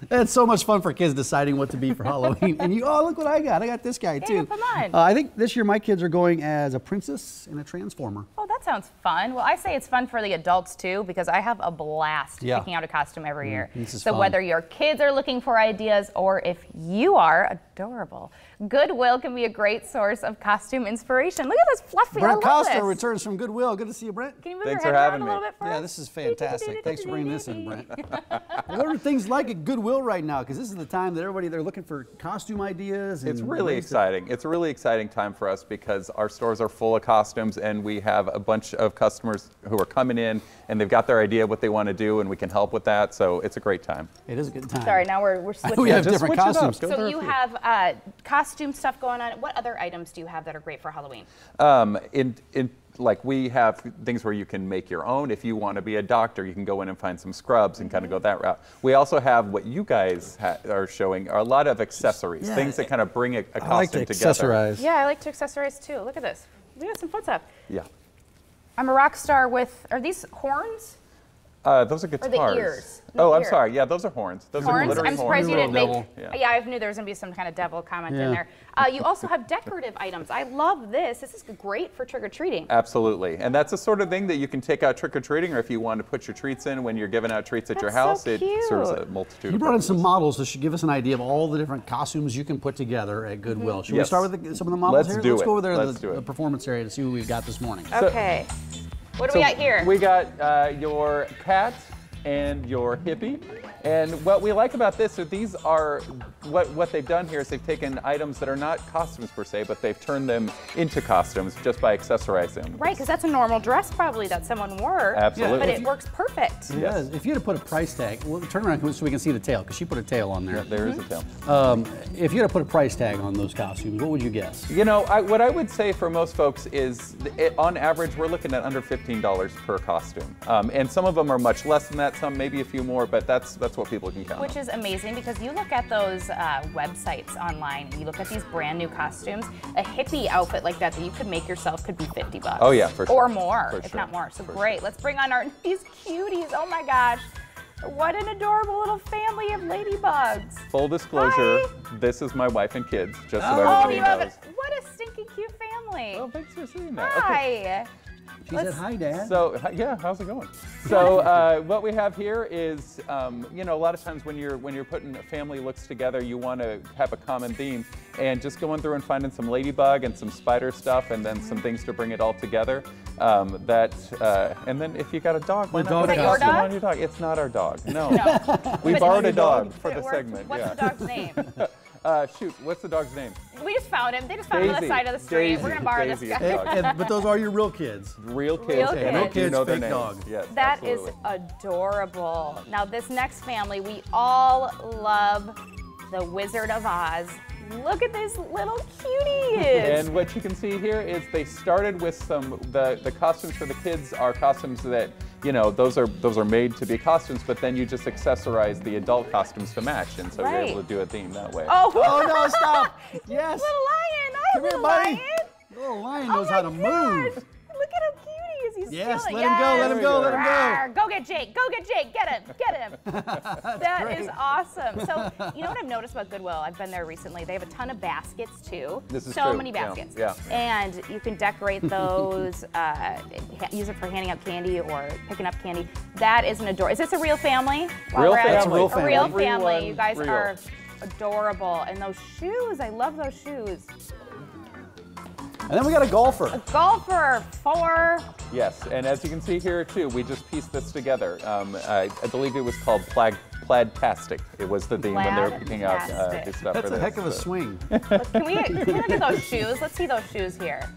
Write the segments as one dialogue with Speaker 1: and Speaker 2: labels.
Speaker 1: It's so much fun for kids deciding what to be for Halloween. And you, oh, look what I got. I got this guy, too.
Speaker 2: Yeah, come on.
Speaker 1: I think this year my kids are going as a princess and a transformer.
Speaker 2: Oh, that sounds fun. Well, I say it's fun for the adults, too, because I have a blast picking out a costume every year. So
Speaker 1: fun.
Speaker 2: Whether your kids are looking for ideas or if you are adorable, Goodwill can be a great source of costume inspiration. Look at this fluffy.
Speaker 1: Brent Costa returns from Goodwill. Good to see you, Brent.
Speaker 2: Can you move your head around a little bit for us?
Speaker 1: Yeah, this is fantastic. Thanks for bringing this in, Brent. What are things like at Goodwill right now? Because this is the time that they're looking for costume ideas.
Speaker 3: It's really exciting. It's a really exciting time for us because our stores are full of costumes, and we have a bunch of customers who are coming in, and they've got their idea of what they want to do, and we can help with that. So it's a great time.
Speaker 1: It is a good time.
Speaker 2: Sorry, now we're switching.
Speaker 1: We have different costumes.
Speaker 2: So you have costume stuff going on. What other items do you have that are great for Halloween?
Speaker 3: Like we have things where you can make your own. If you want to be a doctor, you can go in and find some scrubs and kind of go that route. We also have what you guys are showing are a lot of accessories, things that kind of bring a costume
Speaker 1: like to
Speaker 3: together.
Speaker 1: Accessorize.
Speaker 2: Yeah, I like to accessorize too. Look at this. We got some fun stuff.
Speaker 3: Yeah.
Speaker 2: I'm a rock star with, are these horns?
Speaker 3: Those are guitars.
Speaker 2: Or the ears. No,
Speaker 3: I'm sorry. Yeah, those are horns. Those are glittery
Speaker 2: I'm surprised you didn't
Speaker 3: horns.
Speaker 2: make. Yeah, I knew there was going to be some kind of devil comment in there. You also have decorative items. I love this. This is great for trick-or-treating.
Speaker 3: Absolutely. And that's the sort of thing that you can take out trick-or-treating, or if you want to put your treats in when you're giving out treats at your house,
Speaker 2: so
Speaker 3: it serves a multitude
Speaker 1: You
Speaker 3: of
Speaker 1: brought in
Speaker 3: purposes.
Speaker 1: some models that should give us an idea of all the different costumes you can put together at Goodwill. Should we start with some of the models here? Let's go over there to the performance area to see what we've got this morning.
Speaker 2: Okay. What do we got here?
Speaker 3: We got your cat and your hippie. And what we like about this, so these are, what they've done here is they've taken items that are not costumes per se, but they've turned them into costumes just by accessorizing them.
Speaker 2: Right, because that's a normal dress probably that someone wore.
Speaker 3: Absolutely.
Speaker 2: But it works perfect.
Speaker 1: Yes. If you had to put a price tag, well, turn around so we can see the tail, because she put a tail on there.
Speaker 3: Yeah, there is a tail.
Speaker 1: If you had to put a price tag on those costumes, what would you guess?
Speaker 3: You know, what I would say for most folks is, on average, we're looking at under $15 per costume. And some of them are much less than that, some maybe a few more, but that's what people can count on.
Speaker 2: Which is amazing because you look at those websites online and you look at these brand new costumes. A hippie outfit like that you could make yourself could be $50.
Speaker 3: Oh yeah, for sure.
Speaker 2: Or more,
Speaker 3: for
Speaker 2: if
Speaker 3: sure.
Speaker 2: not more. So great. Let's bring on these cuties. Oh my gosh. What an adorable little family of ladybugs.
Speaker 3: Full disclosure, this is my wife and kids, just so everybody knows.
Speaker 2: What a stinky cute family.
Speaker 3: Oh, thanks for seeing that.
Speaker 2: Hi.
Speaker 3: Okay.
Speaker 1: She said, hi, Dad.
Speaker 3: So, yeah, how's it going? So, what we have here is, you know, a lot of times when you're putting family looks together, you want to have a common theme, and just going through and finding some ladybug and some spider stuff, and then some things to bring it all together. And then if you got a dog, why not put a costume on your dog? It's not our dog. No. We borrowed a dog for the segment.
Speaker 2: What's the dog's name?
Speaker 3: Shoot, what's the dog's name?
Speaker 2: We just found him. They just found him on the side of the street. We're going to borrow this guy.
Speaker 1: But those are your real kids.
Speaker 3: Real kids.
Speaker 2: Real kids.
Speaker 1: No kids,
Speaker 3: You know their
Speaker 1: fake
Speaker 3: names.
Speaker 1: dog.
Speaker 3: Yes,
Speaker 2: That
Speaker 3: absolutely.
Speaker 2: is adorable. Now this next family, we all love the Wizard of Oz. Look at these little cuties.
Speaker 3: And what you can see here is they started with the costumes for the kids are costumes that, you know, those are made to be costumes, but then you just accessorize the adult costumes to match, and so you're able to do a theme that way.
Speaker 2: Oh,
Speaker 1: no, stop. Yes.
Speaker 2: Little lion. Oh,
Speaker 1: Come here,
Speaker 2: little
Speaker 1: buddy.
Speaker 2: lion.
Speaker 1: Little lion knows how to move.
Speaker 2: Look at how cute he is. He's
Speaker 1: Yes,
Speaker 2: stealing.
Speaker 1: let him go, let him go, let him go.
Speaker 2: Rawr. Go get Jake. Go get Jake. Get him. Get him. That is awesome. So, you know what I've noticed about Goodwill? I've been there recently. They have a ton of baskets, too.
Speaker 3: This is
Speaker 2: so
Speaker 3: true.
Speaker 2: many baskets.
Speaker 3: Yeah.
Speaker 2: And you can decorate those, use it for handing out candy or picking up candy. That is an adorable. Is this a real family?
Speaker 3: Real family.
Speaker 1: It's a real
Speaker 2: A
Speaker 1: family.
Speaker 2: real
Speaker 3: Everyone
Speaker 2: family. You guys
Speaker 3: real.
Speaker 2: are adorable. And those shoes, I love those shoes.
Speaker 1: And then we got a golfer.
Speaker 2: A golfer, 4.
Speaker 3: Yes, and as you can see here too, we just pieced this together. I believe it was called Plaid-tastic. It was the theme when they were picking out the stuff
Speaker 1: That's
Speaker 3: for
Speaker 1: a
Speaker 3: this.
Speaker 1: heck of a swing.
Speaker 2: Can we look at those shoes? Let's see those shoes here.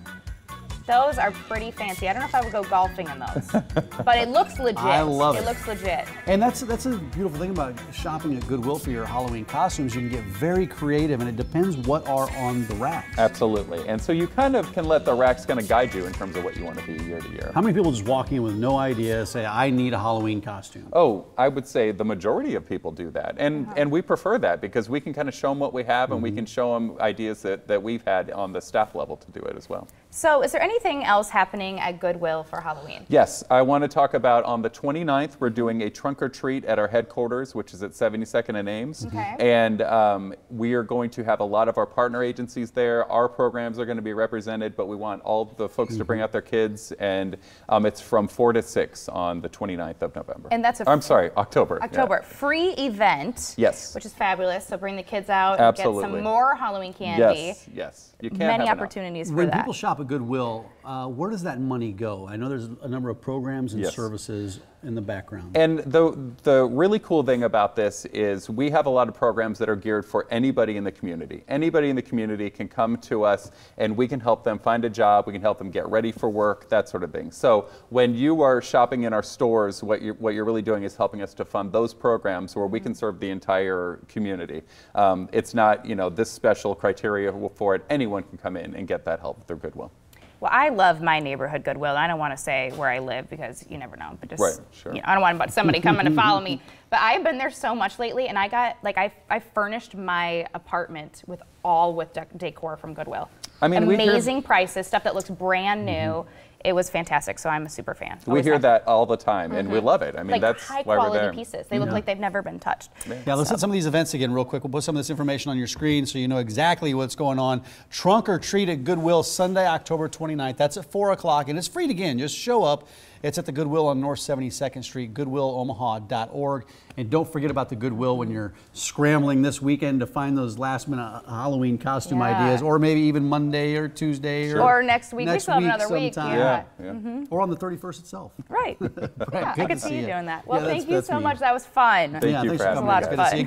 Speaker 2: Those are pretty fancy. I don't know if I would go golfing in those, but it looks legit.
Speaker 1: I love it.
Speaker 2: It looks legit.
Speaker 1: And that's a beautiful thing about shopping at Goodwill for your Halloween costumes. You can get very creative, and it depends what are on the racks.
Speaker 3: Absolutely, and so you kind of can let the racks kind of guide you in terms of what you want to be year to year.
Speaker 1: How many people just walk in with no idea, say, I need a Halloween costume?
Speaker 3: Oh, I would say the majority of people do that, and we prefer that because we can kind of show them what we have, and we can show them ideas that we've had on the staff level to do it as well.
Speaker 2: So is there anything else happening at Goodwill for Halloween?
Speaker 3: Yes, I want to talk about on the 29th, we're doing a trunk or treat at our headquarters, which is at 72nd and Ames.
Speaker 2: Okay.
Speaker 3: And we are going to have a lot of our partner agencies there. Our programs are going to be represented, but we want all the folks to bring out their kids. And it's from 4 to 6 on the 29th of November.
Speaker 2: And that's
Speaker 3: October.
Speaker 2: October.
Speaker 3: Yeah.
Speaker 2: Free event.
Speaker 3: Yes.
Speaker 2: Which is fabulous. So bring the kids out
Speaker 3: Absolutely.
Speaker 2: and get some more Halloween candy.
Speaker 3: Yes, yes. You can't
Speaker 2: Many
Speaker 3: have
Speaker 2: opportunities for
Speaker 1: when
Speaker 2: that.
Speaker 1: people shop at Goodwill, where does that money go? I know there's a number of programs and services in the background.
Speaker 3: And the really cool thing about this is we have a lot of programs that are geared for anybody in the community. Anybody in the community can come to us and we can help them find a job, we can help them get ready for work, that sort of thing. So when you are shopping in our stores, what you're really doing is helping us to fund those programs where we can serve the entire community. It's not, this special criteria for it. Anyone can come in and get that help through Goodwill.
Speaker 2: Well, I love my neighborhood Goodwill. I don't want to say where I live because you never know. But just,
Speaker 3: right, sure.
Speaker 2: I don't want somebody coming to follow me. But I've been there so much lately, and I got I furnished my apartment with decor from Goodwill.
Speaker 3: I mean,
Speaker 2: amazing prices, stuff that looks brand new. It was fantastic, so I'm a super fan.
Speaker 3: We hear that all the time, and we love it. I mean, that's why we're there.
Speaker 2: High quality pieces. They look like they've never been touched.
Speaker 1: Yeah, let's hit some of these events again real quick. We'll put some of this information on your screen so you know exactly what's going on. Trunk or Treat at Goodwill, Sunday, October 29th. That's at 4 o'clock, and it's free again. Just show up. It's at the Goodwill on North 72nd Street, goodwillomaha.org. And don't forget about the Goodwill when you're scrambling this weekend to find those last-minute Halloween costume ideas, or maybe even Monday or Tuesday.
Speaker 2: Or next week. We still have another week.
Speaker 1: Yeah. Or on the 31st itself.
Speaker 2: Right. I could see you doing that. Well, thank you so much.
Speaker 3: Me.
Speaker 2: That was fun.
Speaker 3: Thank you for having me.
Speaker 2: It was a lot of fun.